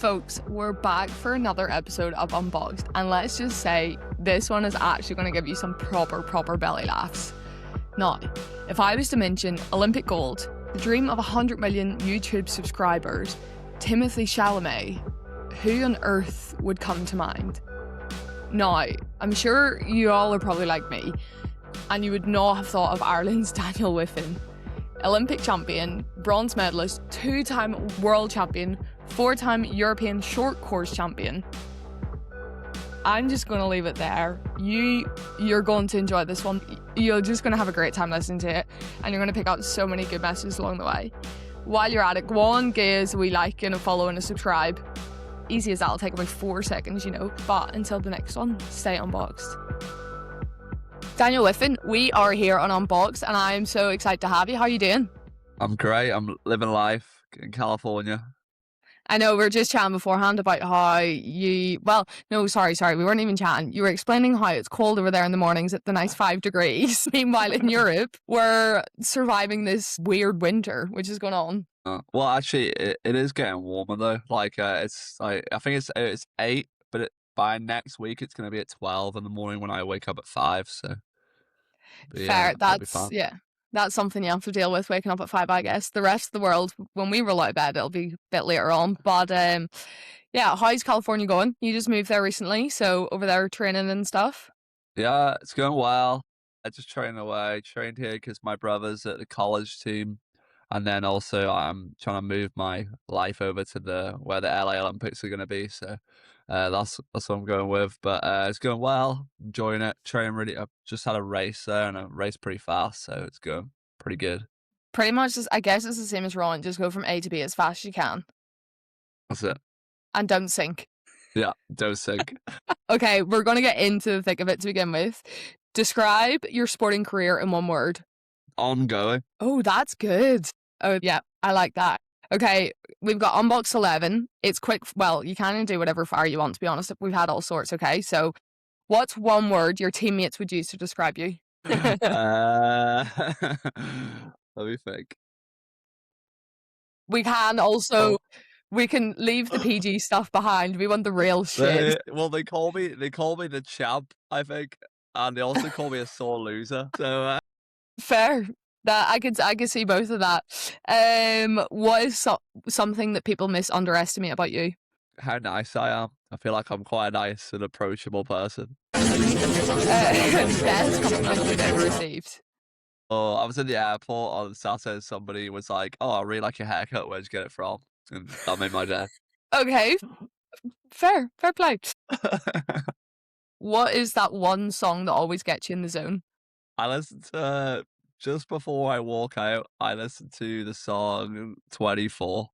folks, we're back for another episode of Unboxed, and let's just say this one is actually going to give you some proper belly laughs. Now, if I was to mention Olympic gold, the dream of 100 million YouTube subscribers, Timothy Chalamet, who on earth would come to mind? Now, I'm sure you all are probably like me, and you would not have thought of Ireland's Daniel Wiffen. Olympic champion, bronze medalist, 2-time world champion, 4-time European short course champion. I'm just going to leave it there. You're going to enjoy this one. You're just going to have a great time listening to it, and you're going to pick out so many good messages along the way. While you're at it, go on, give us a wee like and a follow and a subscribe. Easy as that, it'll take about 4 seconds, you know. But until the next one, stay unboxed. Daniel Wiffen, we are here on Unboxed, and I'm so excited to have you. How are you doing? I'm great. I'm living life in California. I know, we were just chatting beforehand about how you... Well, no, sorry, we weren't even chatting. You were explaining how it's cold over there in the mornings at the nice 5 degrees. Meanwhile, in Europe, we're surviving this weird winter, which is going on. Well, actually, it is getting warmer, though. Like, it's like, I think it's 8, but by next week, it's going to be at 12 in the morning when I wake up at 5, so... Fair, that's something you have to deal with, waking up at 5, I guess. The rest of the world, when we roll out of bed, it'll be a bit later on. But yeah, how's California going? You just moved there recently, so over there training and stuff? Yeah, it's going well. I just trained here because my brother's at the college team. And then also I'm trying to move my life over to where the LA Olympics are going to be. So that's what I'm going with. But it's going well, enjoying it, training really. I've just had a race there and I raced pretty fast. So it's going pretty good. Pretty much, I guess it's the same as Ron. Just go from A to B as fast as you can. That's it. And don't sink. Yeah, don't sink. Okay, we're going to get into the thick of it to begin with. Describe your sporting career in one word. Ongoing. Oh, that's good. Oh, yeah, I like that. Okay, we've got Unbox 11. It's quick. Well, you can do whatever fire you want, to be honest. We've had all sorts, okay? So what's one word your teammates would use to describe you? Let me think. We can also... We can leave the PG stuff behind. We want the real shit. They call me the champ, I think. And they also call me a sore loser. So fair. That I could see both of that. What is something that people underestimate about you? How nice I am. I feel like I'm quite a nice and approachable person. Best compliment you've ever received. Oh, I was in the airport on Saturday and somebody was like, "Oh, I really like your haircut. Where'd you get it from?" And that made my day. Okay. Fair play. What is that one song that always gets you in the zone? I listen to... Just before I walk out, I listen to the song 24.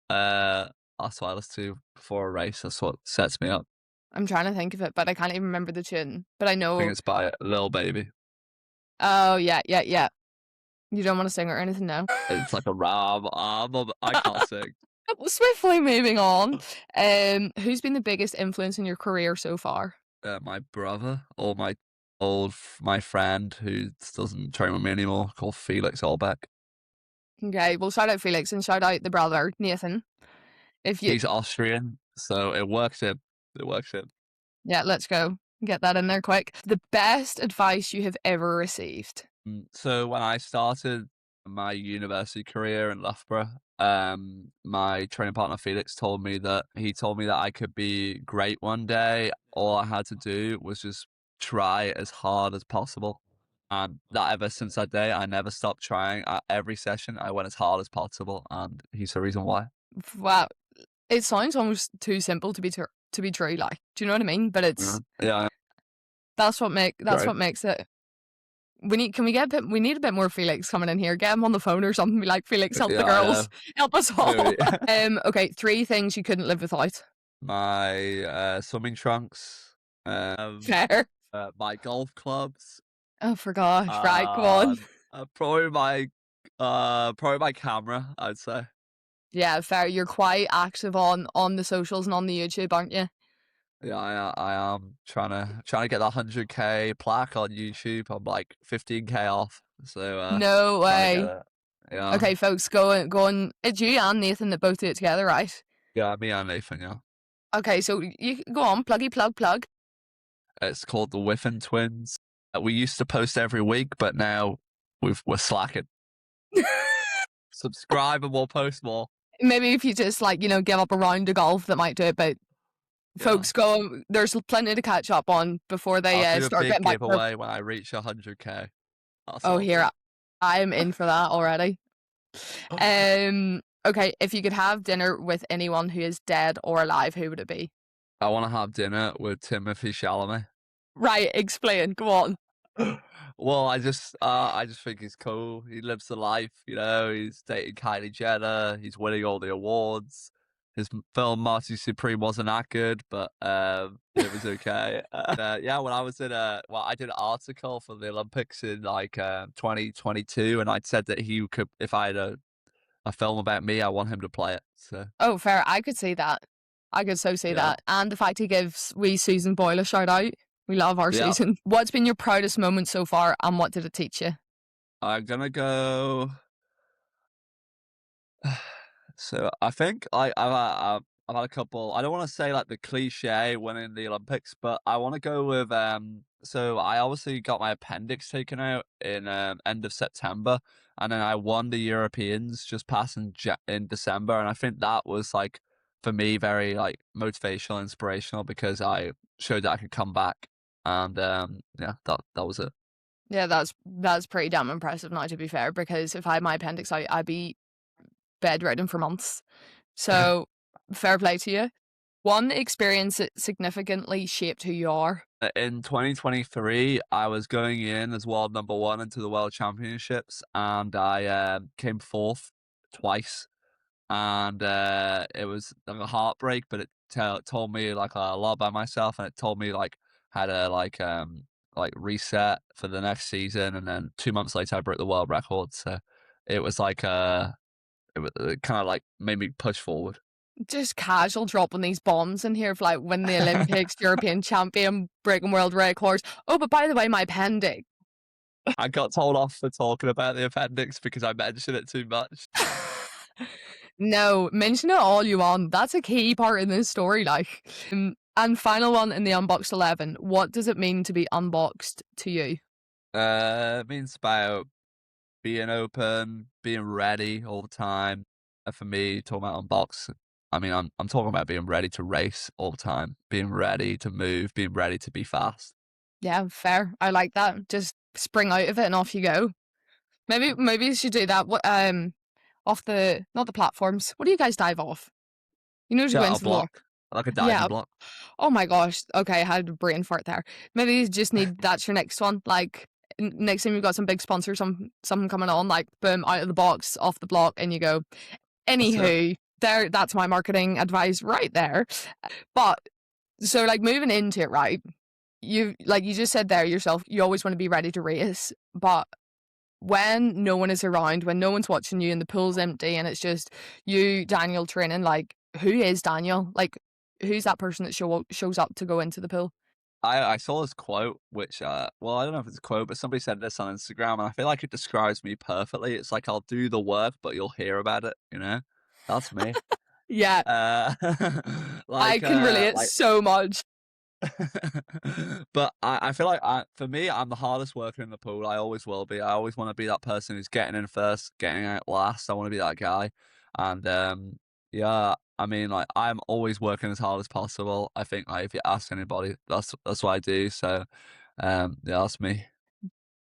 That's what I listen to before a race. That's what sets me up. I'm trying to think of it, but I can't even remember the tune. But I know... I think it's by Lil Baby. Oh, yeah. You don't want to sing or anything now? It's like a ram. I can't sing. Swiftly moving on. Who's been the biggest influence in your career so far? My brother or my friend who doesn't train with me anymore, called Felix Olbeck. Okay, well, shout out Felix and shout out the brother, Nathan. He's Austrian, so it works in. Yeah, let's go. Get that in there quick. The best advice you have ever received? So when I started my university career in Loughborough, my training partner Felix told me that I could be great one day. All I had to do was just try as hard as possible, and that ever since that day I never stopped trying. At every session I went as hard as possible, and he's the reason why. Wow, it sounds almost too simple to be true, like, do you know what I mean? But it's that's what makes it. We need a bit more Felix coming in here. Get him on the phone or something. Be like, Felix, help the girls, help us all. Okay, 3 things you couldn't live without. My swimming trunks. Fair. My golf clubs. Oh, for gosh, right, go on. Probably my camera, I'd say. Yeah, fair. You're quite active on the socials and on the YouTube, aren't you? Yeah, I am trying to get that 100k plaque on YouTube. I'm like 15k off. So no way. Yeah. Okay, folks, go on. It's you and Nathan that both do it together, right? Yeah, me and Nathan, yeah. Okay, so you go on, pluggy plug plug. It's called the Wiffen twins. We used to post every week, but now we're slacking. Subscribe and we'll post more. Maybe if you just like, give up a round of golf, that might do it. But Yeah. folks, go. There's plenty to catch up on before they I'll do a start big getting back to their. giveaway when I reach 100K. That's what Oh, I'll do. here I am in for that already. Okay, if you could have dinner with anyone who is dead or alive, who would it be? I want to have dinner with Timothy Chalamet. Right, explain. Go on. Well, I just think he's cool. He lives the life, you know. He's dating Kylie Jenner. He's winning all the awards. His film Marty Supreme wasn't that good, but it was okay. Yeah, when I was in I did an article for the Olympics in like 2022, and I'd said that he could, if I had a film about me, I want him to play it. So Oh, fair. I could see that. I could so see yeah, that. And the fact he gives wee Susan Boyle a shout out. We love our yeah. Susan. What's been your proudest moment so far, and what did it teach you? I'm gonna go. So I think I've had a couple. I don't want to say like the cliche winning the Olympics, but I want to go with. So I obviously got my appendix taken out in end of September, and then I won the Europeans just passing in December, and I think that was like for me very like motivational, inspirational because I showed that I could come back, and yeah, that was it. Yeah, that's pretty damn impressive now, to be fair, because if I had my appendix out, I'd be bedridden for months. So fair play to you. One experience that significantly shaped who you are. In 2023, I was going in as world number one into the World Championships, and I came fourth twice, and it was like a heartbreak, but it told me like a lot about myself, and it told me like how to like reset for the next season, and then 2 months later, I broke the world record. So it was like it kind of like made me push forward. Just casual dropping these bombs in here of like win the Olympics, European champion, breaking world records. Oh, but by the way, my appendix. I got told off for talking about the appendix because I mentioned it too much. No, mention it all you want. That's a key part in this story, like. And final one in the Unboxed 11. What does it mean to be unboxed to you? It means about being open, being ready all the time. And for me, talking about Unbox, I mean, I'm talking about being ready to race all the time, being ready to move, being ready to be fast. Yeah, fair. I like that. Just spring out of it and off you go. Maybe you should do that. What off the not the platforms. What do you guys dive off? You know to go Shut a into the water. block, like a diving Yeah. block. Oh my gosh. Okay, I had a brain fart there. Maybe you just need that's your next one. Like next time you've got some big sponsor, something coming on, like boom, out of the box, off the block, and you go. That's it. Anywho, that's my marketing advice right there. But so like moving into it, right? You like you just said there yourself, you always want to be ready to race, but when no one is around, when no one's watching you and the pool's empty and it's just you, Daniel, training, like who is Daniel? Like who's that person that shows up to go into the pool? I saw this quote, which well, I don't know if it's a quote, but somebody said this on Instagram, and I feel like it describes me perfectly. It's like I'll do the work, but you'll hear about it. You know, that's me. Yeah, Uh, I can relate like so much. but I feel like for me, I'm the hardest worker in the pool. I always will be. I always want to be that person who's getting in first, getting out last. I want to be that guy. And yeah, I mean, like I'm always working as hard as possible. I think like if you ask anybody, that's what I do. So yeah, that's me.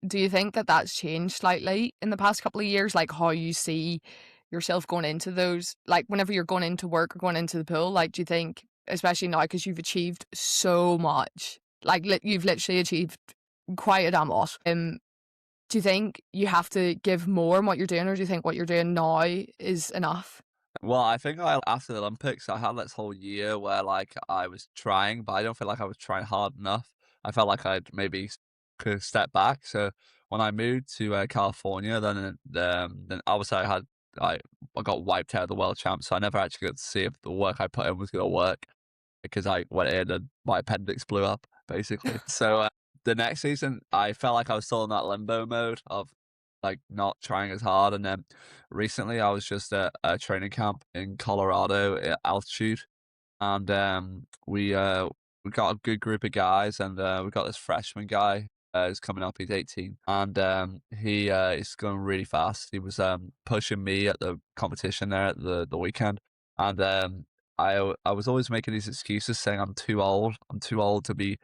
Do you think that that's changed slightly in the past couple of years? Like how you see yourself going into those, like whenever you're going into work or going into the pool, like do you think, especially now because you've achieved so much, like you've literally achieved quite a damn lot. Do you think you have to give more in what you're doing, or do you think what you're doing now is enough? Well, I think after the Olympics, I had this whole year where like I was trying, but I don't feel like I was trying hard enough. I felt like I'd maybe could step back. So when I moved to California, then obviously I got wiped out of the world champ, so I never actually got to see if the work I put in was going to work because I went in and my appendix blew up basically. So the next season, I felt like I was still in that limbo mode of like not trying as hard. And then recently I was just at a training camp in Colorado at altitude, and we got a good group of guys, and we got this freshman guy who's coming up. He's 18, and he is going really fast. He was pushing me at the competition there at the weekend, and I was always making these excuses saying I'm too old. I'm too old to be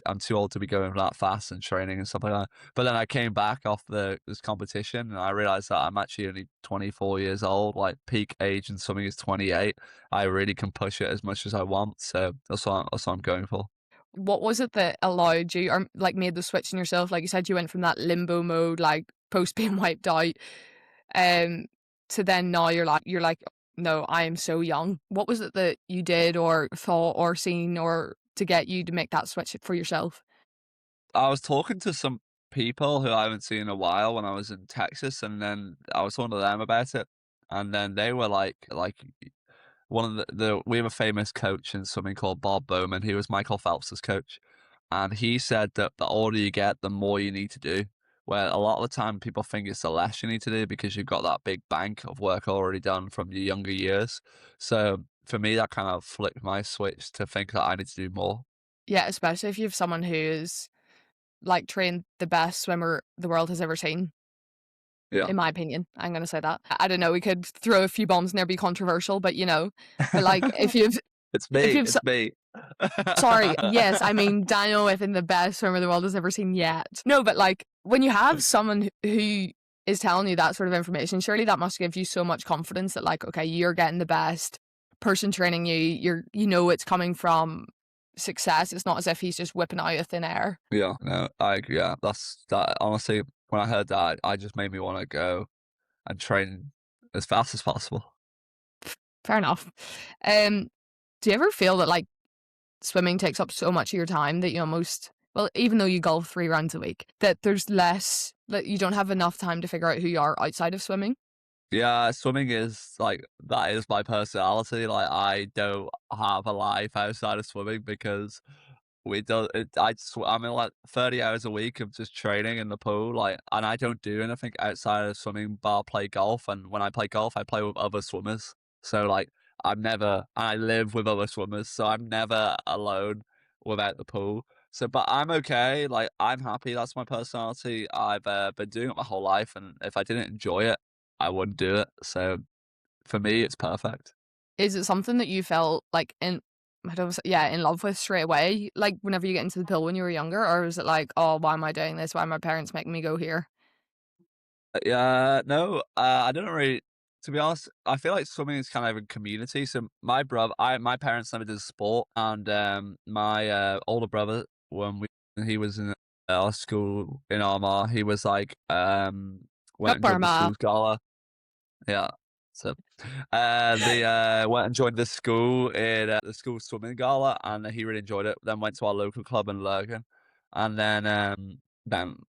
I'm too old to be going that fast and training and stuff like that. But then I came back off this competition and I realized that I'm actually only 24 years old. Like peak age in swimming is 28. I really can push it as much as I want. So that's what I'm going for. What was it that allowed you, or like made the switch in yourself? Like you said, you went from that limbo mode, like post being wiped out, um, to then now you're like, no, I am so young. What was it that you did or thought or seen or to get you to make that switch for yourself? I was talking to some people who I haven't seen in a while when I was in Texas, and then I was talking to them about it, and then they were like one of we have a famous coach in swimming called Bob Bowman. He was Michael Phelps's coach, and he said that the older you get, the more you need to do. Where a lot of the time people think it's the less you need to do because you've got that big bank of work already done from your younger years. So for me, that kind of flipped my switch to think that I need to do more. Yeah, especially if you have someone who is like trained the best swimmer the world has ever seen. Yeah, In my opinion, I'm gonna say that. I don't know. We could throw a few bombs in there, be controversial, but but like it's if me. you've It's me. sorry, yes, I mean Daniel Wiffen, the best swimmer the world has ever seen yet. No, but like when you have someone who is telling you that sort of information, surely that must give you so much confidence that like, okay, you're getting the best person training you. It's coming from success. It's not as if he's just whipping out of thin air. Yeah, no, I agree. Yeah, that's that. Honestly, when I heard that, I just made me want to go and train as fast as possible. Fair enough. Do you ever feel that like swimming takes up so much of your time that you almost, well, even though you golf 3 rounds a week, that there's less, that you don't have enough time to figure out who you are outside of swimming? Yeah, swimming is like that is my personality. Like I don't have a life outside of swimming because we do it. I'm in like 30 hours a week of just training in the pool, like, and I don't do anything outside of swimming bar play golf. And when I play golf, I play with other swimmers. So like I live with other swimmers, so I'm never alone without the pool. So, but I'm okay. Like I'm happy. That's my personality. I've been doing it my whole life, and if I didn't enjoy it, I wouldn't do it. So for me, it's perfect. Is it something that you felt like I don't yeah, in love with straight away, like whenever you get into the pool when you were younger, or is it like, oh, why am I doing this? Why are my parents making me go here? Yeah, no, I don't really. To be honest, I feel like swimming is kind of a community. So my parents never did sport, and my older brother, when he was in our school in Armagh, he was like went Up and joined the Armagh. school's gala. Yeah. So, they went and joined the school in the school swimming gala, and he really enjoyed it. Then went to our local club in Lurgan, and then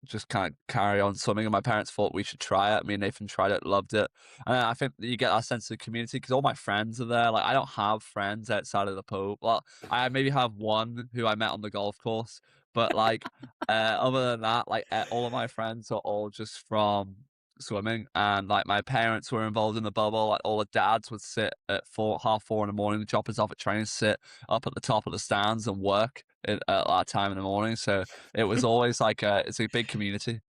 just kind of carry on swimming. And my parents thought we should try it. Me and Nathan tried it, loved it. And I think that you get that sense of community because all my friends are there. Like I don't have friends outside of the pool. Well, I maybe have one who I met on the golf course, but like other than that, like all of my friends are all just from swimming, and like my parents were involved in the bubble. Like all the dads would sit at 4:30 in the morning, drop us off at training, sit up at the top of the stands and work at that time in the morning. So it was always like it's a big community.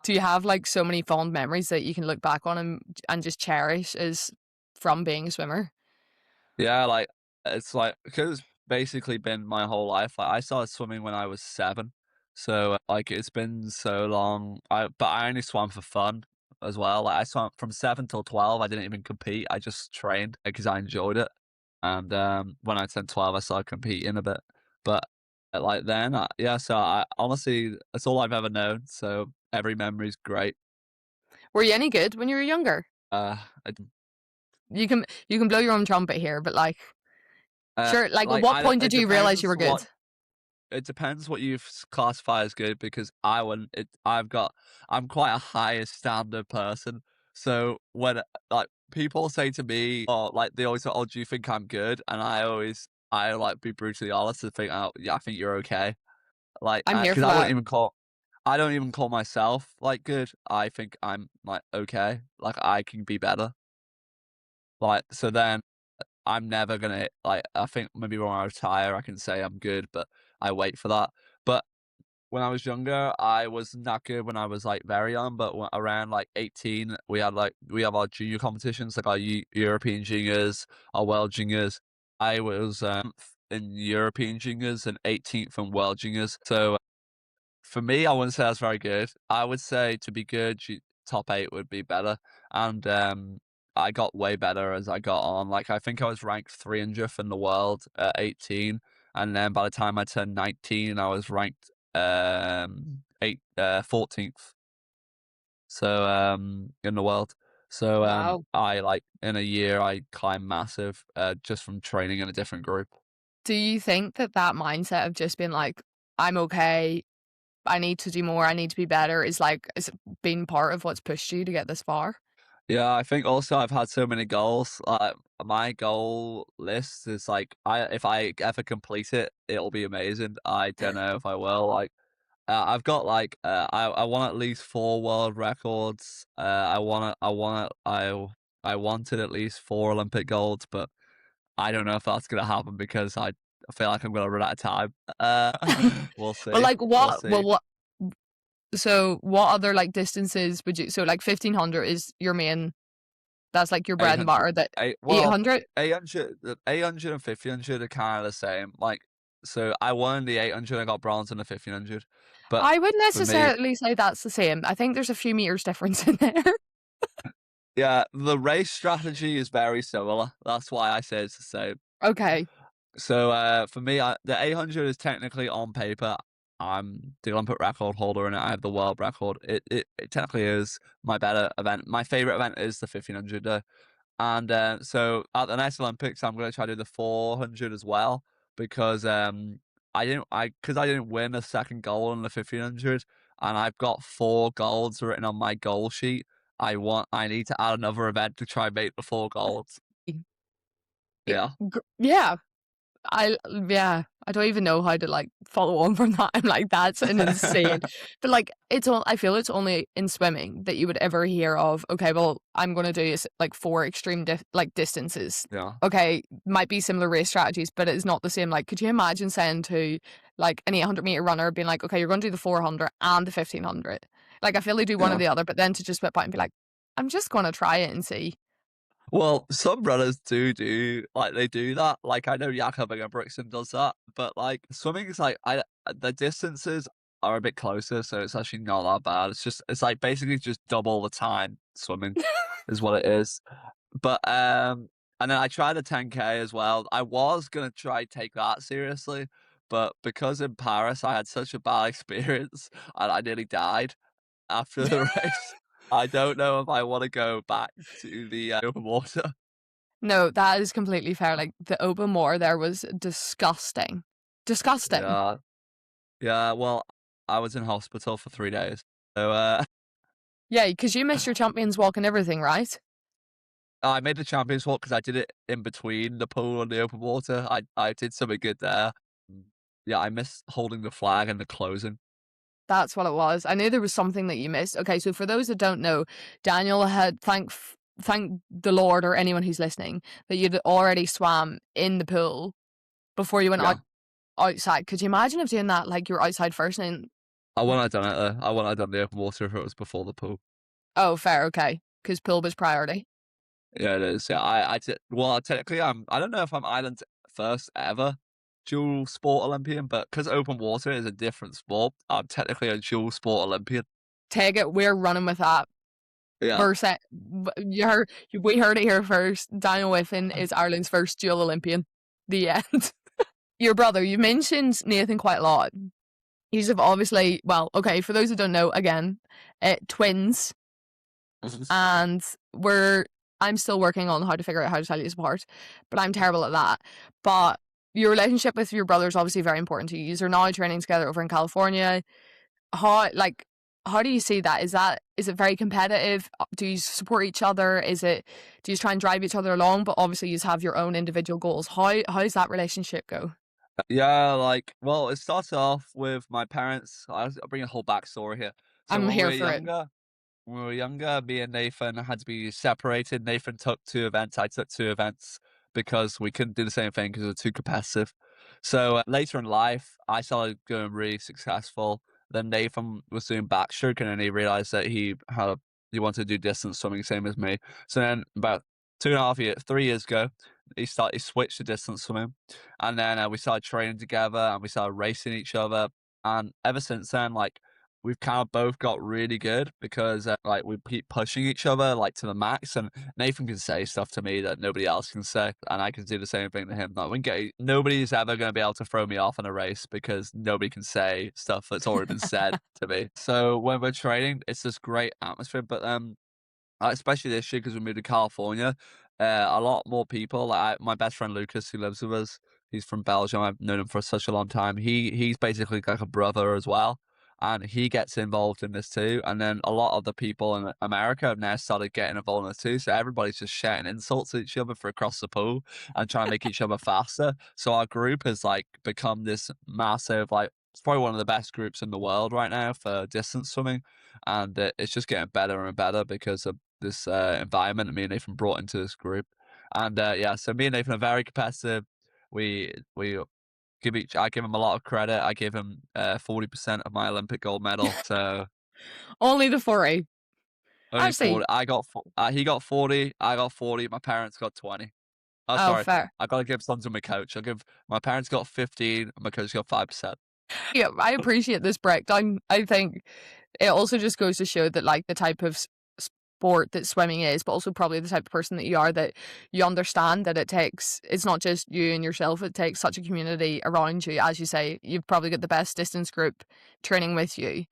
Do you have like so many fond memories that you can look back on and just cherish as from being a swimmer? Yeah, like it's like because it's basically been my whole life. Like I started swimming when I was 7, so like it's been so long. But I only swam for fun as well. Like I swam from 7 till 12. I didn't even compete. I just trained because I enjoyed it. And when I turned 12, I started competing a bit. But like then, yeah. So I honestly, that's all I've ever known. So every memory's great. Were you any good when you were younger? Uh, You can blow your own trumpet here, but like, sure, like at like what I don't. point did you realize you were good? It depends what you classify as good because I wouldn't. I'm quite a high standard person. So when like people say to me, or like they always say, "Oh, do you think I'm good?" And I like be brutally honest and think, "Oh, yeah, I think you're okay." Like, I'm here because for I wouldn't that. even call. I don't even call myself like good. I think I'm like okay. Like I can be better. Like so then I'm never gonna like I think maybe when I retire I can say I'm good, but I wait for that. But when I was younger, I was not good when I was like very young, but around like 18, we have our junior competitions, like our European juniors, our world juniors. I was in European juniors and 18th in world juniors. So for me, I wouldn't say that's very good. I would say to be good, top 8 would be better. And I got way better as I got on. Like I think I was ranked 300th in the world at 18, and then by the time I turned 19, I was ranked 14th. So in the world. So Wow. I like in a year I climbed massive just from training in a different group. Do you think that that mindset of just being like, I'm okay, I need to do more, I need to be better is been part of what's pushed you to get this far? Yeah, I think also I've had so many goals. My goal list is like I if I ever complete it, it'll be amazing. I don't know if I will. Like I've got like I want at least 4 world records. I wanted at least 4 Olympic golds, but I don't know if that's gonna happen because I feel like I'm gonna run out of time. We'll But see. like We'll what see. so what other like distances would you, so like 1500 is your main, that's like your bread and 800. butter, that Well, 800? 800, 800 and 1500 are kind of the same. Like, so I won the 800, I got bronze in the 1500. But I wouldn't for me, necessarily say that's the same. I think there's a few meters difference in there. yeah, the race strategy is very similar. That's why I say it's the same. Okay. So for me, the 800 is technically on paper. I'm the Olympic record holder and I have the world record. It technically is my better event. My favorite event is the 1500. And so at the next Olympics, I'm going to try to do the 400 as well because I didn't win a second gold in the 1500, and I've got 4 golds written on my goal sheet. I need to add another event to try and make the 4 golds. Yeah. Yeah. Yeah, I don't even know how to like follow on from that. I'm like, that's an insane. But like, I feel it's only in swimming that you would ever hear of. Okay, well, I'm gonna do is like 4 extreme like distances. Yeah. Okay, might be similar race strategies, but it's not the same. Like, could you imagine saying to like an 800-meter runner, being like, okay, you're going to do the 400 and the 1500? Like, I feel they do one or Yeah. the other, but then to just whip out and be like, I'm just gonna try it and see. Well, some runners do like they do that. Like I know Jakob Ingebrigtsen does that, but like swimming is like I the distances are a bit closer, so it's actually not that bad. It's like basically just double the time swimming is what it is. But and then I tried the 10K as well. I was gonna try take that seriously, but because in Paris I had such a bad experience and I nearly died after the race. I don't know if I want to go back to the open water. No, that is completely fair. Like the open water there was disgusting. Disgusting. Yeah, yeah. Well, I was in hospital for 3 days, so Yeah, because you missed your champions walk and everything, right? I made the Champions Walk because I did it in between the pool and the open water. I did something good there. Mm, Yeah, I missed holding the flag and the closing. That's what it was. I knew there was something that you missed. Okay, so for those that don't know, Daniel had thank the Lord or anyone who's listening that you'd already swam in the pool before you went Yeah, outside. Could you imagine if doing that like you were outside first and I wouldn't have done it though. I wouldn't have done the open water if it was before the pool. oh fair, okay. Because pool was priority. Yeah, it is. Yeah, well, technically, I don't know if I'm Ireland's first ever dual sport Olympian, but because open water is a different sport, I'm technically a dual sport Olympian. Take it, we're running with that. Yeah. Verse we heard it here first. Daniel Wiffen is Ireland's first dual Olympian. The end. Your brother, you mentioned Nathan quite a lot. He's obviously, well, okay, for those who don't know, again, twins, and I'm still working on how to figure out how to tell you apart, but I'm terrible at that. But your relationship with your brother is obviously very important to you. You're now training together over in California. How do you see that? Is it very competitive? Do you support each other? Do you try and drive each other along? But obviously you have your own individual goals. How does that relationship go? Yeah, like, well, it started off with my parents. I'll bring a whole backstory here. So I'm here for it. when we were younger, me and Nathan had to be separated. Nathan took 2 events, I took 2 events because we couldn't do the same thing because we were too competitive. So, later in life, I started going really successful. Then Nathan was doing backstroke, and then he realized that he wanted to do distance swimming, same as me. So then about 2.5 years 3 years ago, he switched to distance swimming, and then, we started training together, and we started racing each other, and ever since then, like, we've kind of both got really good because, like, we keep pushing each other, like, to the max, and Nathan can say stuff to me that nobody else can say, and I can do the same thing to him. Like, nobody's ever gonna be able to throw me off in a race because nobody can say stuff that's already been said to me. So when we're training, it's this great atmosphere, but, especially this year because we moved to California, a lot more people. Like my best friend Lucas, who lives with us, he's from Belgium. I've known him for such a long time. He's basically like a brother as well, and he gets involved in this too. And then a lot of the people in America have now started getting involved in it too. So everybody's just shouting insults at each other for across the pool and trying to make each other faster. So our group has like become this massive like. It's probably one of the best groups in the world right now for distance swimming, and it's just getting better and better because of this environment that me and Nathan brought into this group. And yeah, so me and Nathan are very competitive. We I give him a lot of credit. I give him 40% of my Olympic gold medal. So Only the 40. only Actually, 40. He got 40. I got 40. My parents got 20. Oh, oh, sorry. fair. I gotta give some to my coach. I'll give my parents got 15. And my coach got 5%. Yeah, I appreciate this breakdown. I think it also just goes to show that, like, the type of sport that swimming is, but also probably the type of person that you are, that you understand that it's not just you and yourself, it takes such a community around you. As you say, you've probably got the best distance group training with you.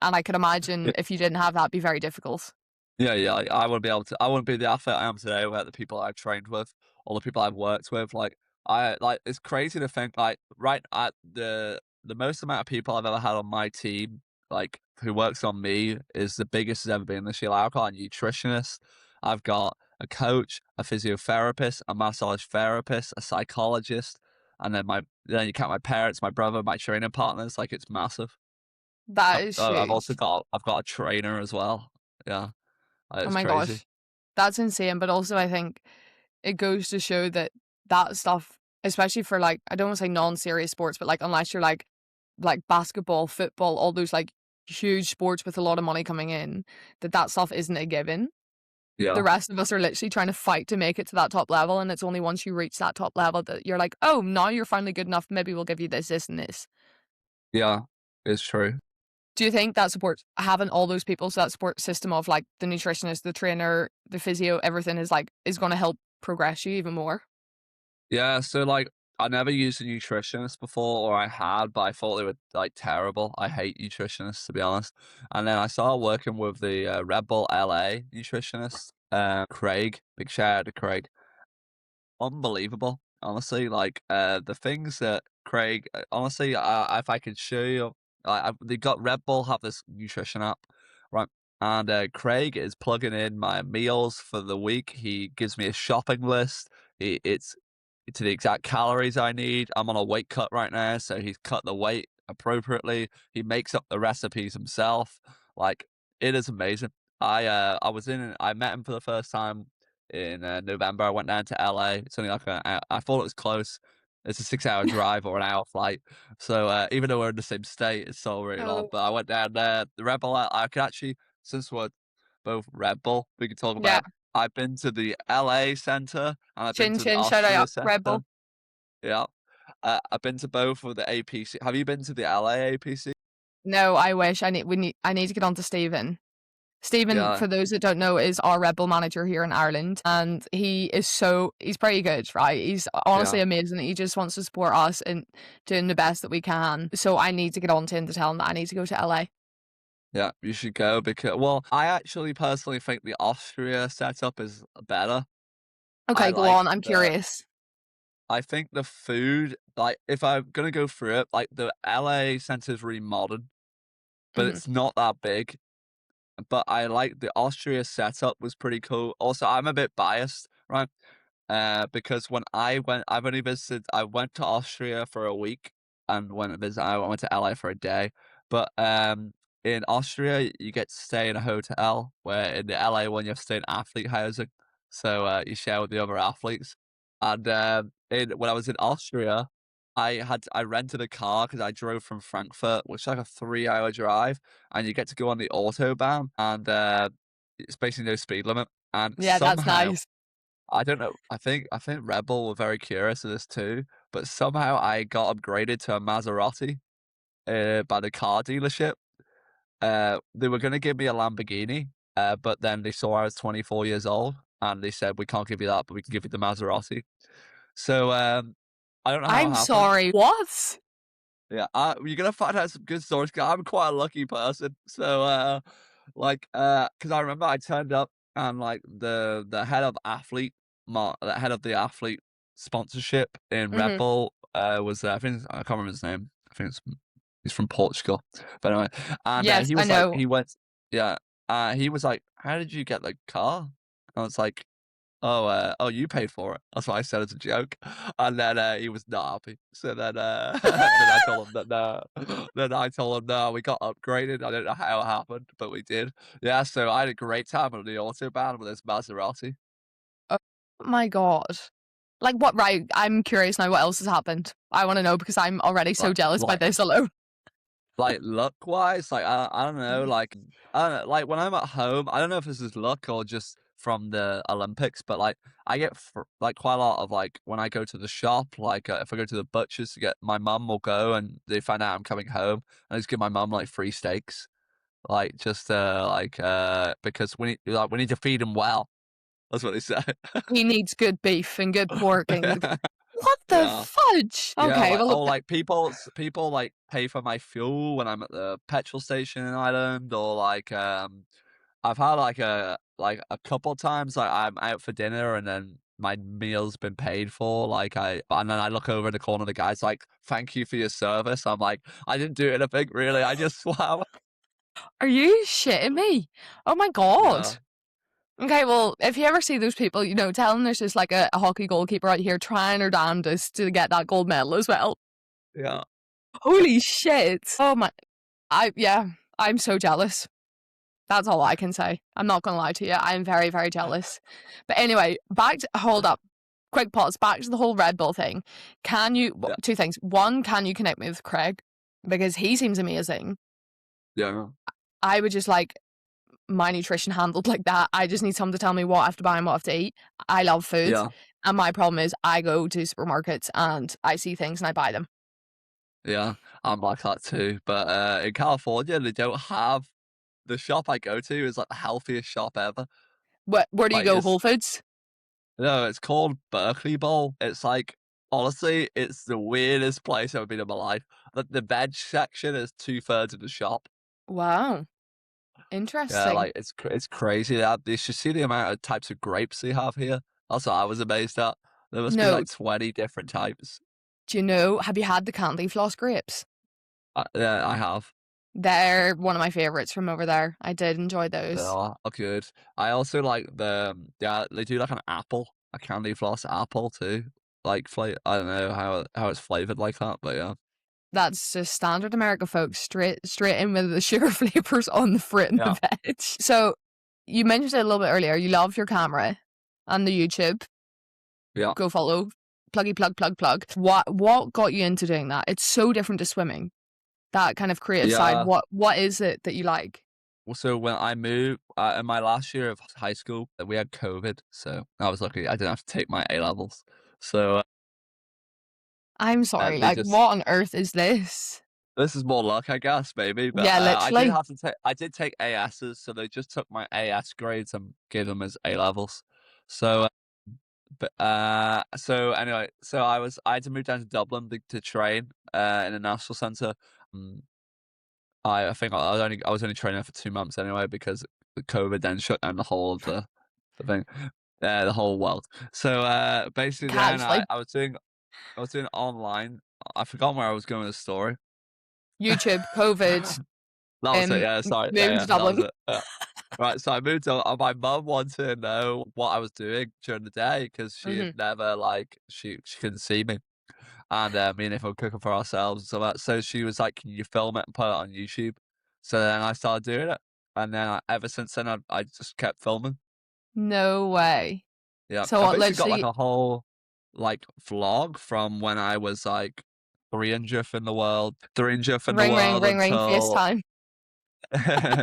And I could imagine if you didn't have that, it'd be very difficult. Yeah, yeah, like, I wouldn't be the athlete I am today without the people I've trained with, all the people I've worked with, it's crazy to think, like, right at the most amount of people I've ever had on my team, like, who works on me is the biggest it's ever been this year. Like, I've got a nutritionist, I've got a coach, a physiotherapist, a massage therapist, a psychologist, and then you count my parents, my brother, my training partners, like, it's massive. That is huge. I've got a trainer as well. Yeah. Oh It's my crazy. gosh. That's insane. But also, I think it goes to show that that stuff, especially for, like, I don't want to say non-serious sports, but like unless you're like basketball, football, all those like huge sports with a lot of money coming in, that stuff isn't a given. The Yeah. rest of us are literally trying to fight to make it to that top level, and it's only once you reach that top level that you're like, oh, now you're finally good enough. Maybe we'll give you this, this, and this. Yeah, it's true. Do you think that support, having all those people, so that support system of like the nutritionist, the trainer, the physio, everything is going to help progress you even more? Yeah, so, like, I never used a nutritionist before, or I had, but I thought they were, like, terrible. I hate nutritionists, to be honest. And then I started working with the, Red Bull LA nutritionist, Craig. Big shout out to Craig. Unbelievable, honestly, like, the things that Craig honestly, if I could show you, they got Red Bull have this nutrition app, right? And, Craig is plugging in my meals for the week. He gives me a shopping list. It's to the exact calories I need. I'm on a weight cut right now, so he's cut the weight appropriately. He makes up the recipes himself. Like, it is amazing. I met him for the first time in November. I went down to LA. It's only like I thought it was close. It's a 6 hour drive or an hour flight. So even though we're in the same state, it's still really long. Oh, But I went down there. The Red Bull, I could actually, since we're both Red Bull, we can talk yeah. about. I've been to the LA center and I've been Chin to the chin, shout Austria out Red center. Bull. Yeah. I've been to both of the APC. Have you been to the LA APC? No, I wish. I need to get on to Stephen. Stephen, Yeah. for those that don't know, is our Red Bull manager here in Ireland, and he's pretty good, right? He's Yeah. honestly amazing. He just wants to support us in doing the best that we can. So I need to get on to him to tell him that I need to go to LA. Yeah, you should go because, well, I actually personally think the Austria setup is better. I Okay, go like on. I'm the curious. I think the food, like, if I'm gonna go through it, like, the LA center is really modern, but Mhm. it's not that big. But I like the Austria setup was pretty cool. Also, I'm a bit biased, right? because when I went to Austria for a week and went to visit. I went to LA for a day, but in Austria you get to stay in a hotel, where in the LA one you have to stay in athlete housing, so you share with the other athletes. And when I was in Austria, I rented a car because I drove from Frankfurt, which is like a 3 hour drive, and you get to go on the autobahn, and it's basically no speed limit. And Yeah, that's somehow nice. I don't know. I think Red Bull were very curious of this too, but somehow I got upgraded to a Maserati by the car dealership. They were going to give me a Lamborghini, but then they saw I was 24 years old, and they said we can't give you that, but we can give you the Maserati. So I don't know how it I'm happened. sorry. What? Yeah, you're gonna find out some good stories. 'Cause I'm quite a lucky person. So, because I remember I turned up and like the head of the head of the athlete sponsorship in Red Hmm. Bull was I think I can't remember his name. I think he's from Portugal. But anyway, and Yes, he I was like know. yeah, he was like, "How did you get the car?" I was like, "Oh, you paid for it." That's what I said as a joke, and then, he was not happy. So then, then I told him that, no. Then I told him, "No, we got upgraded." I don't know how it happened, but we did. Yeah, so I had a great time on the Autobahn with this Maserati. Oh my God. Like what? Right. I'm curious now. What else has happened? I want to know because I'm already so Like jealous by like this alone. Like, luck-wise, like, I don't know, I don't know, like, when I'm at home, I don't know if this is luck or just from the Olympics, but, like, I get like, quite a lot of, like, when I go to the shop, like, if I go to the butcher's to get my mum will go and they find out I'm coming home, and I just give my mum, like, free steaks, like, just, because we need to feed him well. That's what they say. He needs good beef and good pork and what the Yeah. fudge? Yeah, Okay, well look, like, people, like, pay for my fuel when I'm at the petrol station in Ireland, or, like, I've had, like, a couple times, like, I'm out for dinner and then my meal's been paid for, and then I look over in the corner, the guy's like, "Thank you for your service." I'm like, "I didn't do anything really, I just swam." are you shitting me? Oh my God. Yeah, Okay, well, if you ever see those people, tell them there's just like a hockey goalkeeper out here trying her damnedest to get that gold medal as well. yeah. Holy shit. Oh my, yeah, I'm so jealous. That's all I can say. I'm not gonna lie to you. I'm very, very jealous. But anyway, hold up. Quick pause. Back to the whole Red Bull thing. Yeah, Two things. One, can you connect me with Craig? Because he seems amazing. yeah, I would just like my nutrition handled like that. I just need someone to tell me what I have to buy and what I have to eat. I love food. yeah, And my problem is I go to supermarkets and I see things and I buy them. yeah, I'm like that too, but, in California, they don't have the shop I go to is, like, the healthiest shop ever. Where do you Like, go? Whole Foods? no, it's called Berkeley Bowl. It's like, honestly, it's the weirdest place I've been in my life. The veg section is 2/3 of the shop. Wow. Yeah, Interesting. like, it's crazy that you should see the amount of types of grapes they have here. That's what I was amazed at. There must be, No, like, 20 different types. have you had the candy floss grapes? Yeah, I have. They're one of my favorites from over there. I did enjoy They those. are good. I also like yeah, they do, like, a candy floss apple too. Like, I don't know how it's flavored like that, but yeah. That's just standard America, folks. Straight in with the sugar flavors on the fruit and the Yeah, veg. So you mentioned it a little bit earlier. You love your camera and the YouTube. yeah. Go follow. Pluggy plug plug plug. What got you into doing that? It's so different to swimming. That kind of creative side. Yeah. What is it that you like? Well, so when I moved in my last year of high school, we had COVID, so I was lucky I didn't have to take my A levels. So I'm sorry. they Like, just what on earth is this? this is more luck, I guess, maybe. But Yeah, literally. I did take ASs, so they just took my AS grades and gave them as A levels. So, so anyway, I had to move down to Dublin to train in a national centre. Um, I think I was only training for 2 months anyway because the COVID then shut down the whole of the thing, the whole world. So basically, then Casually. I was doing online. I forgot where I was going with the story. YouTube, COVID, That was it. Yeah, sorry. Yeah, moving yeah, to that was Dublin. it. Yeah. Right, so I moved on, and my mum wanted to know what I was doing during the day because she had Mhm. never, like, she couldn't see me, and, me and if we were cooking for ourselves and so that. So she was like, "Can you film it and put it on YouTube?" So then I started doing it, and then ever since then, I just kept filming. No way. Yeah, So I what, basically got, like, literally a whole, like, vlog from when I was, like, 300th in the world 300th in the ring, ring, world ring, ring, until FaceTime.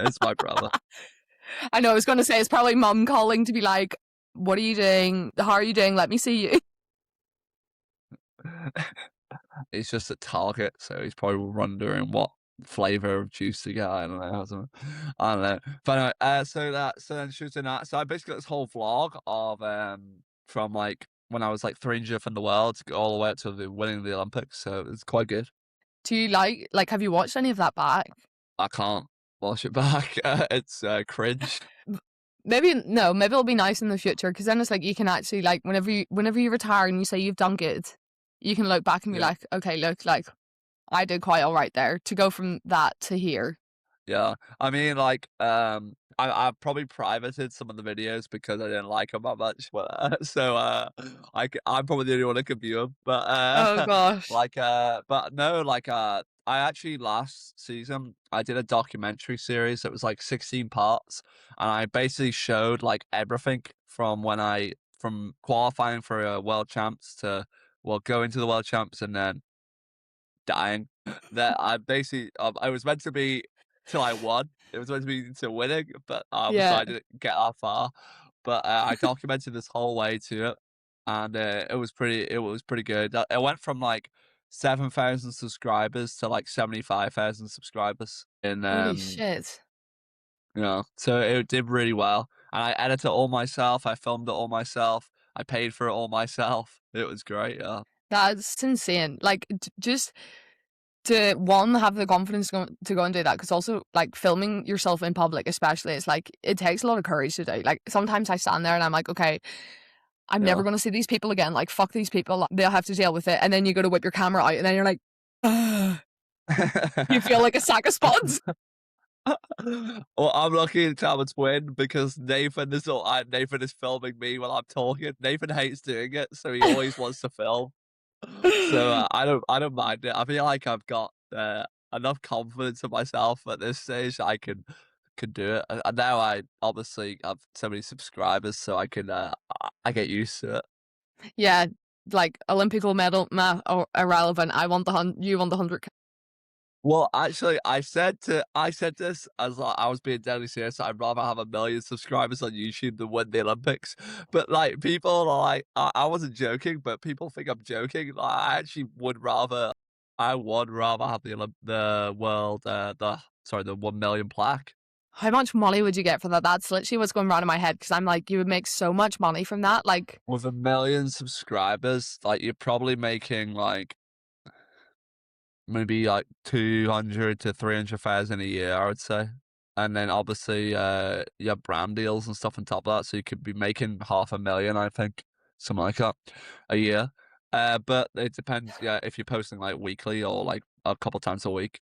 it's my brother. I know, I was gonna say, it's probably mum calling to be like, "What are you doing? How are you doing? Let me see you." He's just at Target, so he's probably wondering what flavor of juice to get. I don't know. I don't know. But anyway, so then she was doing that. So I basically got this whole vlog of from like when I was like 300th in the world to go all the way up to the winning the Olympics. So it's quite good. Do you like, have you watched any of that back? I can't watch it back. It's cringe. Maybe no, maybe it'll be nice in the future because then it's like you can actually like whenever you retire and you say you've done good, you can look back and be Yeah. like, okay, look, like I did quite all right there to go from that to here. Yeah, I mean, like, I probably privated some of the videos because I didn't like them that much, but, I'm probably the only one that could view them, but, Oh gosh. like, but no, like, I actually last season, I did a documentary series that was, like, 16 parts, and I basically showed, like, everything from qualifying for, world champs to, well, going to the world champs and then dying. That I basically, I was meant to be till I won. It was meant to be to winning, but so Yeah. I didn't get that far. But I documented this whole way to it, and it was pretty good. It went from like 7,000 subscribers to like 75,000 subscribers in Holy shit. so it did really well. And I edited it all myself. I filmed it all myself. I paid for it all myself. It was great. Yeah. That's insane. Like just to one have the confidence to go and do that because also like filming yourself in public especially it's like it takes a lot of courage to do. Like sometimes I stand there and I'm like, okay, I'm never Yeah. going to see these people again, like fuck these people, they'll have to deal with it, and then you go to whip your camera out and then you're like you feel like a sack of spuds. Well, I'm lucky to have a twin because Nathan is filming me while I'm talking. Nathan hates doing it, so he always wants to film. So I don't mind it. I feel like I've got enough confidence in myself at this stage that I can do it. And now I obviously have so many subscribers, so I get used to it. Yeah, like Olympic gold medal, or irrelevant. I want you want the 100. Well, actually, I said this as like, I was being deadly serious. I'd rather have 1 million subscribers on YouTube than win the Olympics. But like people are like, I wasn't joking, but people think I'm joking. Like, I would rather have the world, the 1 million plaque. How much money would you get for that? That's literally what's going around in my head because I'm like, you would make so much money from that. Like, With 1 million subscribers, like you're probably making like maybe like 200 to 300,000 a year, I would say. And then obviously, you have brand deals and stuff on top of that, so you could be making 500,000, I think, something like that, a year. But it depends, yeah, if you're posting like weekly or like a couple times a week.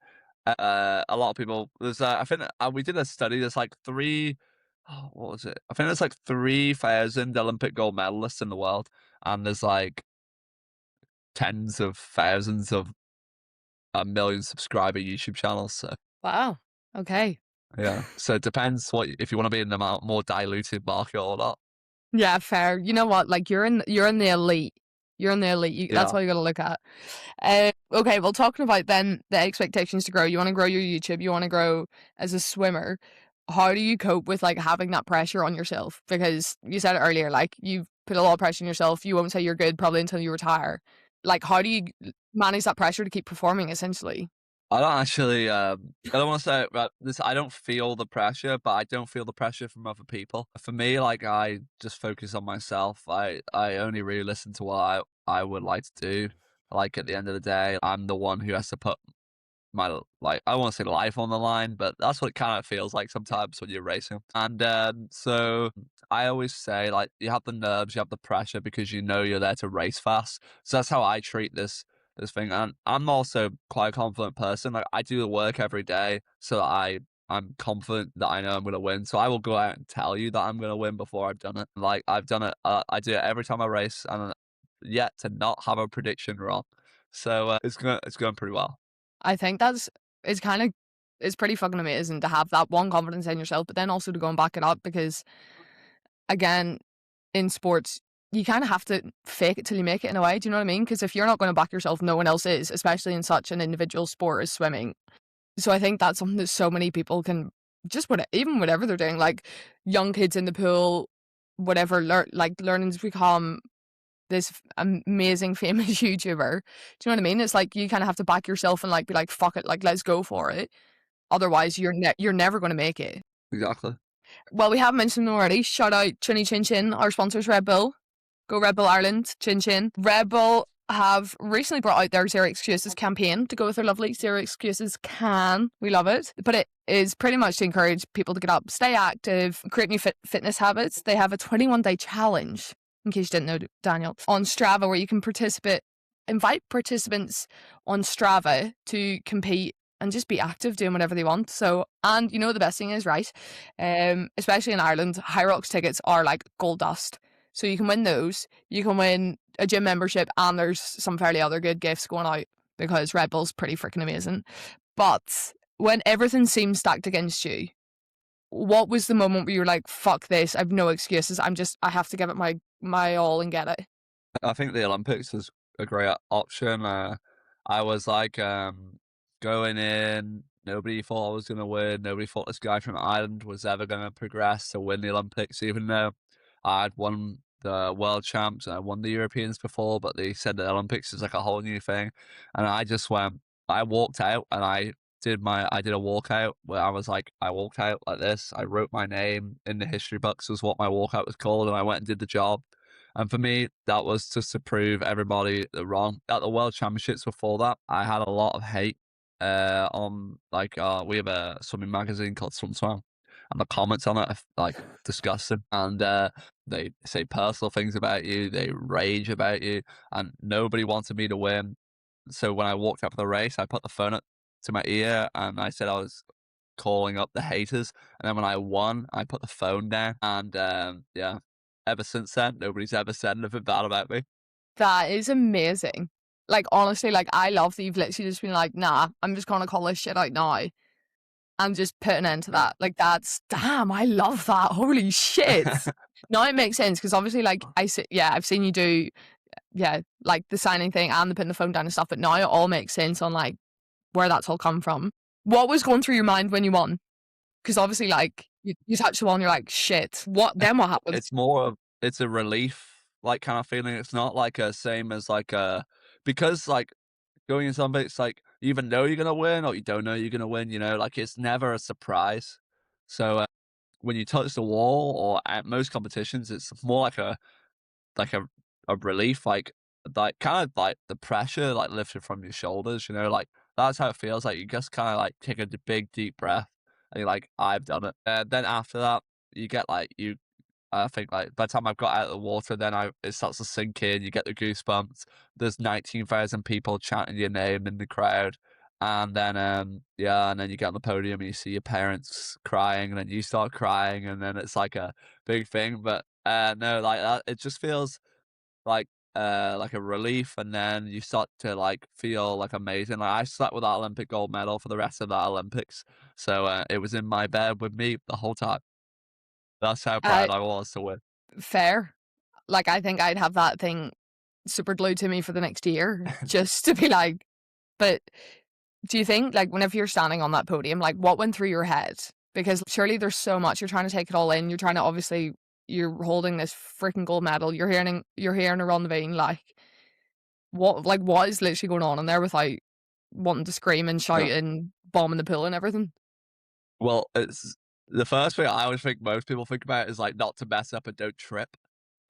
A lot of people, I think we did a study. There's like what was it? I think there's like 3,000 Olympic gold medalists in the world, and there's like tens of thousands of 1 million subscriber YouTube channels. So wow. Okay. yeah, so it depends if you want to be in the more diluted market or not. Yeah, fair. You know what? Like you're in the elite. You're in the elite. That's Yeah, what you got to look at. Okay, well, talking about then the expectations to grow. You want to grow your YouTube. You want to grow as a swimmer. How do you cope with like having that pressure on yourself? Because you said it earlier, like you've put a lot of pressure on yourself. You won't say you're good probably until you retire. Like, how do you manage that pressure to keep performing? Essentially. I don't actually. I don't want to say this. I don't feel the pressure, but I don't feel the pressure from other people. For me, like I just focus on myself. I only really listen to what I would like to do. Like at the end of the day, I'm the one who has to put my like I want to say life on the line, but that's what it kind of feels like sometimes when you're racing. And so I always say like you have the nerves, you have the pressure because you know you're there to race fast. So that's how I treat this thing. And I'm also quite a confident person. Like I do the work every day so that I I'm confident that I know I'm gonna win. So I will go out and tell you that I'm gonna win before I've done it. Like I've done it, I do it every time I race, and yet to not have a prediction wrong. So it's going pretty well. I think it's kind of it's pretty fucking amazing to have that one confidence in yourself, but then also to go and back it up because again, in sports, you kind of have to fake it till you make it in a way. Do you know what I mean? Because if you're not going to back yourself, no one else is, especially in such an individual sport as swimming. So I think that's something that so many people can just even whatever they're doing, like young kids in the pool, whatever, learning to become this amazing famous YouTuber. Do you know what I mean? It's like you kind of have to back yourself and like be like, fuck it, like let's go for it. Otherwise, you're never going to make it. Exactly. Well, we have mentioned them already. Shout out Chinny Chin Chin, our sponsors, Red Bull. Go Red Bull Ireland, Chin Chin. Red Bull have recently brought out their Zero Excuses campaign to go with their lovely Zero Excuses can. We love it. But it is pretty much to encourage people to get up, stay active, create new fitness habits. They have a 21-day challenge, in case you didn't know, Daniel, on Strava where you can invite participants on Strava to compete and just be active doing whatever they want. So, and you know the best thing is, right? Especially in Ireland, High Rocks tickets are like gold dust. So you can win those. You can win a gym membership, and there's some fairly other good gifts going out because Red Bull's pretty freaking amazing. But when everything seems stacked against you, what was the moment where you were like, fuck this, I've no excuses, I have to give it my all and get it? I think the Olympics is a great option. I was like going in. Nobody thought I was gonna win. Nobody thought this guy from Ireland was ever gonna progress to win the Olympics, even though I'd won the world champs and I won the Europeans before. But they said the Olympics is like a whole new thing, and I just went. I walked out and I did a walkout where I walked out like this. I wrote my name in the history books was what my walkout was called, and I went and did the job. And for me, that was just to prove everybody wrong. At the World Championships before that, I had a lot of hate on we have a swimming magazine called Swim Swam, and the comments on it are like disgusting. And they say personal things about you, they rage about you, and nobody wanted me to win. So when I walked up for the race, I put the phone up to my ear and I said I was calling up the haters. And then when I won, I put the phone down. And yeah, ever since then, nobody's ever said anything bad about me. That is amazing. Like, honestly, like, I love that you've literally just been like, nah, I'm just gonna call this shit out now and just put an end to that. Like, damn, I love that. Holy shit. Now it makes sense because obviously, like, I've seen you do, like the signing thing and the putting the phone down and stuff, but now it all makes sense on like where that's all come from. What was going through your mind when you won? Because obviously, like, you touch the wall and you're like, shit, what happened? It's a relief, like, kind of feeling. It's not like a same as like because like going in something, it's like you even know you're gonna win or you don't know you're gonna win, like it's never a surprise. So when you touch the wall or at most competitions, it's more like a relief, like kind of like the pressure like lifted from your shoulders, like that's how it feels. Like you just kind of like take a big deep breath and you're like, I've done it. And then after that, you get like I think like by the time I've got out of the water, then it starts to sink in. You get the goosebumps. There's 19,000 people chanting your name in the crowd, and then and then you get on the podium and you see your parents crying, and then you start crying, and then it's like a big thing. But no, like that, it just feels like a relief, and then you start to like feel like amazing. Like I slept with that Olympic gold medal for the rest of that Olympics, so it was in my bed with me the whole time. That's how Uh, proud I was to win. Fair. Like, I think I'd have that thing super glued to me for the next year just to be like, but do you think, like, whenever you're standing on that podium, like, what went through your head? Because surely there's so much. You're trying to take it all in. You're trying to obviously, you're holding this freaking gold medal. You're hearing her on the vein. Like, what is literally going on in there without wanting to scream and shout Yeah. and bombing the pool and everything? Well, it's the first thing I always think most people think about is like not to mess up and don't trip.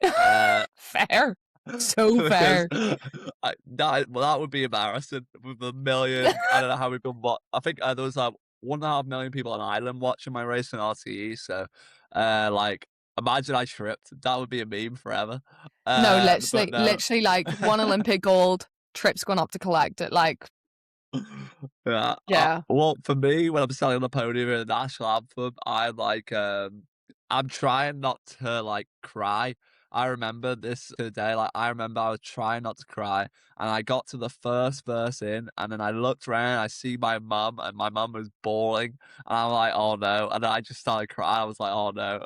Uh, Fair. So because fair. that would be embarrassing with a million. I don't know how many people. I think there was like 1.5 million people in Ireland watching my race in RTE. So, like, imagine I tripped. That would be a meme forever. No, But no, literally, like one Olympic gold, trips going up to collect it. Like, Yeah, Yeah. well, for me, when I'm standing on the podium in the national anthem, I'm trying not to, like, cry. I remember this today, like, I remember I was trying not to cry, and I got to the first verse in, and then I looked around, I see my mum, and my mum was bawling, and I'm like, "Oh, no," and then I just started crying, I was like, "Oh, no."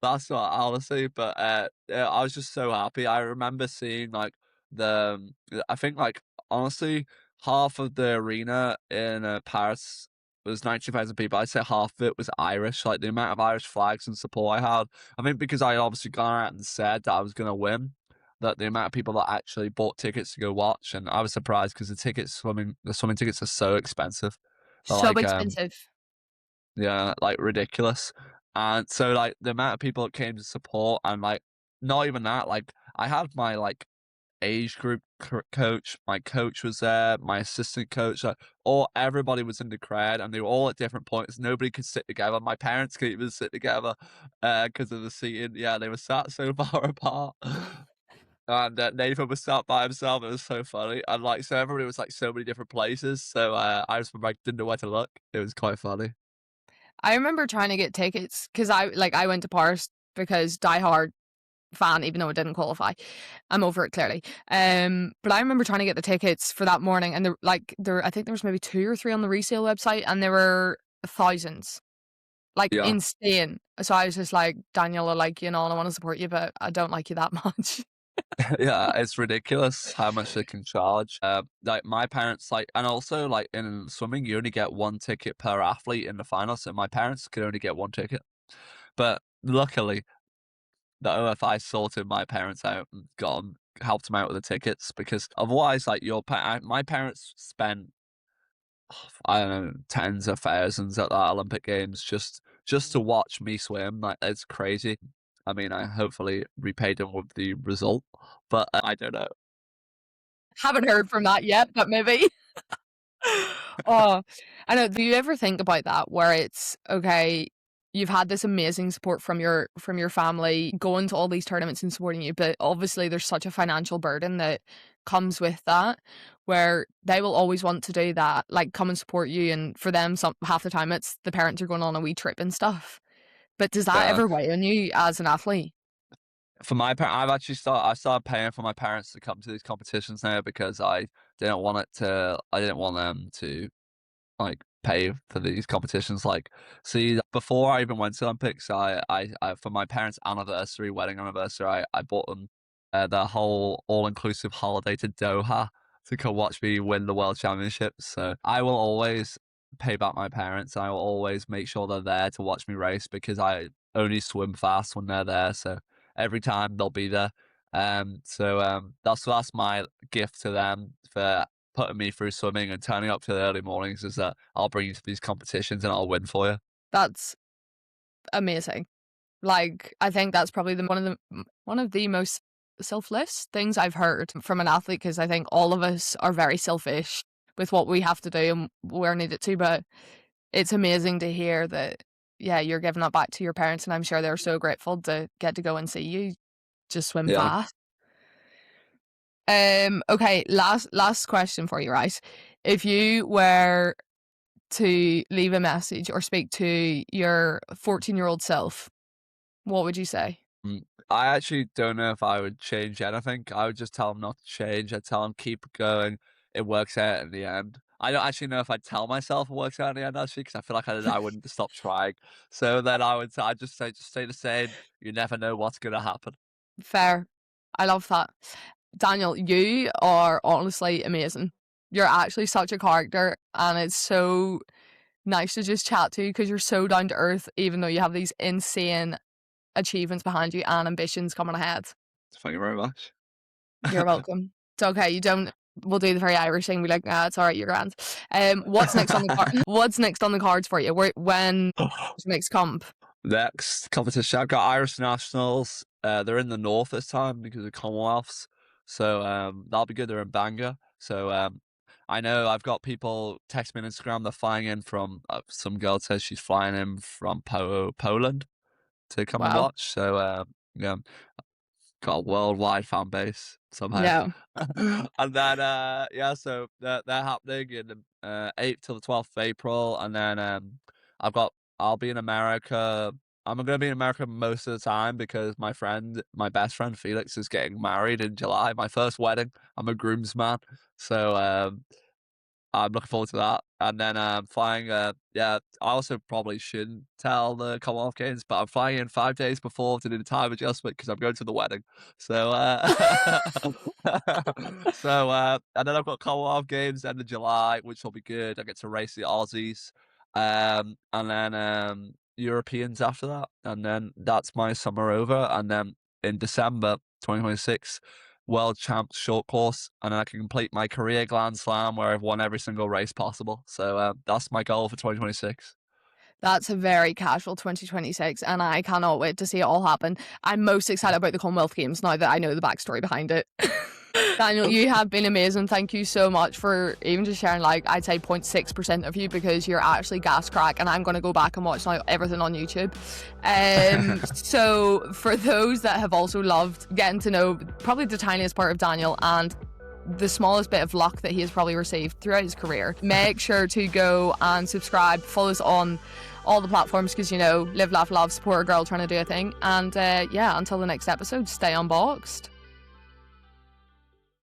That's what honestly, but, yeah, I was just so happy. I remember seeing, like, I think, like, honestly, half of the arena in, Paris was 90,000 people. I'd say half of it was Irish, like, the amount of Irish flags and support I had. I think because I obviously gone out and said that I was gonna win, that the amount of people that actually bought tickets to go watch, and I was surprised because the swimming tickets are so expensive. They're So like, expensive. yeah, like, ridiculous, and so, like, the amount of people that came to support and, like, not even that, like, I had my, like, age group coach, my coach was there, my assistant coach, like, all everybody was in the crowd, and they were all at different points. Nobody could sit together. My parents couldn't even sit together because of the seating. Yeah, they were sat so far apart. And Nathan was sat by himself. It was so funny, and like so everybody was like so many different places. So I just like didn't know where to look. It was quite funny. I remember trying to get tickets because I went to Paris because Die Hard fan, even though it didn't qualify. I'm over it clearly. But I remember trying to get the tickets for that morning, and there I think there was maybe two or three on the resale website, and there were thousands, like Yeah. insane. So I was just like, Daniel, I like you and all, I want to support you, but I don't like you that much. Yeah, it's ridiculous how much they can charge. Like my parents, like, and also like in swimming, you only get one ticket per athlete in the final. So my parents could only get one ticket. But luckily, the OFI sorted my parents out and helped them out with the tickets because otherwise, like my parents spent I don't know tens of thousands at the Olympic Games just to watch me swim. Like it's crazy. I mean, I hopefully repaid them with the result, but I don't know. Haven't heard from that yet, but maybe. Oh, I know. Do you ever think about that where it's okay, you've had this amazing support from your family going to all these tournaments and supporting you, but obviously there's such a financial burden that comes with that where they will always want to do that, like come and support you, and for them some half the time it's the parents are going on a wee trip and stuff. But does that Yeah. ever weigh on you as an athlete? For my parents, I started paying for my parents to come to these competitions now because I didn't want them to like pay for these competitions. Like, see, before I even went to Olympics, I for my parents' wedding anniversary, I bought them the whole all-inclusive holiday to Doha to come watch me win the world championships. So I will always pay back my parents. I will always make sure they're there to watch me race because I only swim fast when they're there. So every time they'll be there. That's my gift to them for putting me through swimming and turning up to the early mornings is that I'll bring you to these competitions and I'll win for you. That's amazing. Like, I think that's probably one of the most selfless things I've heard from an athlete, because I think all of us are very selfish with what we have to do and we're needed to, but it's amazing to hear that, yeah, you're giving that back to your parents, and I'm sure they're so grateful to get to go and see you just swim Yeah. fast. Okay, last question for you, right? If you were to leave a message or speak to your 14-year-old self, what would you say? I actually don't know if I would change anything. I would just tell him not to change. I'd tell him keep going. It works out in the end. I don't actually know if I'd tell myself it works out in the end actually because I feel like I wouldn't stop trying. So then I'd just say just stay the same. You never know what's gonna happen. Fair. I love that. Daniel, you are honestly amazing. You're actually such a character, and it's so nice to just chat to you because you're so down to earth, even though you have these insane achievements behind you and ambitions coming ahead. Thank you very much. You're welcome. It's okay. You don't. We'll do the very Irish thing. Be like, ah, it's all right. You're grand. What's next on the What's next on the cards for you? When next comp? Next competition, I've got Irish nationals. They're in the north this time because of Commonwealths, so that'll be good. They're in Bangor, so I know I've got people text me on Instagram. They're flying in from some girl says she's flying in from Poland to come and Wow. watch. So yeah, got a worldwide fan base somehow. Yeah. And then yeah, so they're happening in the 8th till the 12th of April, and then I'll be in America. I'm gonna be in America most of the time because my best friend Felix is getting married in July, my first wedding. I'm a groomsman, so I'm looking forward to that. And then I'm flying, yeah, I also probably shouldn't tell the Commonwealth Games, but I'm flying in 5 days before to do the time adjustment because I'm going to the wedding. So, and then I've got Commonwealth Games end of July, which will be good. I get to race the Aussies, and then Europeans after that. And then that's my summer over. And then in December 2026, world champs short course, and then I can complete my career Grand Slam where I've won every single race possible. So that's my goal for 2026. That's a very casual 2026, and I cannot wait to see it all happen. I'm most excited about the Commonwealth Games now that I know the backstory behind it. Daniel, you have been amazing. Thank you so much for even just sharing, like, I'd say 0.6% of you, because you're actually gas crack, and I'm going to go back and watch now everything on YouTube. So for those that have also loved getting to know probably the tiniest part of Daniel and the smallest bit of luck that he has probably received throughout his career, make sure to go and subscribe, follow us on all the platforms, because, you know, live, laugh, love, support a girl trying to do a thing. And yeah, until the next episode, stay unboxed.